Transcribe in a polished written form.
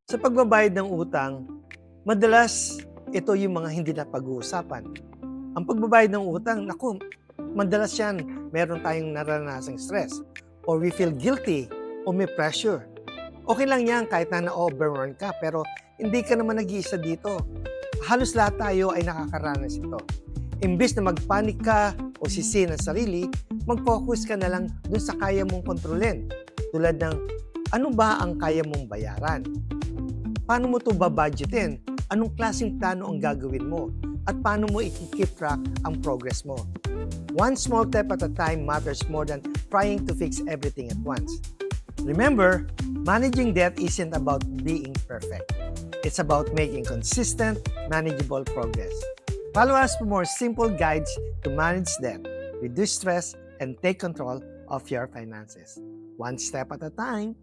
Sa pagbabayad ng utang, madalas ito yung mga hindi na pag-uusapan. Ang pagbabayad ng utang, naku, madalas yan meron tayong naranasang stress or we feel guilty o may pressure. Okay lang yan kahit na na-overrun ka pero hindi ka naman nag-iisa dito. Halos lahat tayo ay nakakaranas ito. Imbis na mag-panic ka o sisihin ang sarili, mag-focus ka na lang dun sa kaya mong kontrolin. Tulad ng ano ba ang kaya mong bayaran? Paano mo ito babudgetin? Anong klaseng plano ang gagawin mo? At paano mo i-keep track ang progress mo? One small step at a time matters more than trying to fix everything at once. Remember, managing debt isn't about being perfect. It's about making consistent, manageable progress. Follow us for more simple guides to manage debt, reduce stress, and take control of your finances. One step at a time.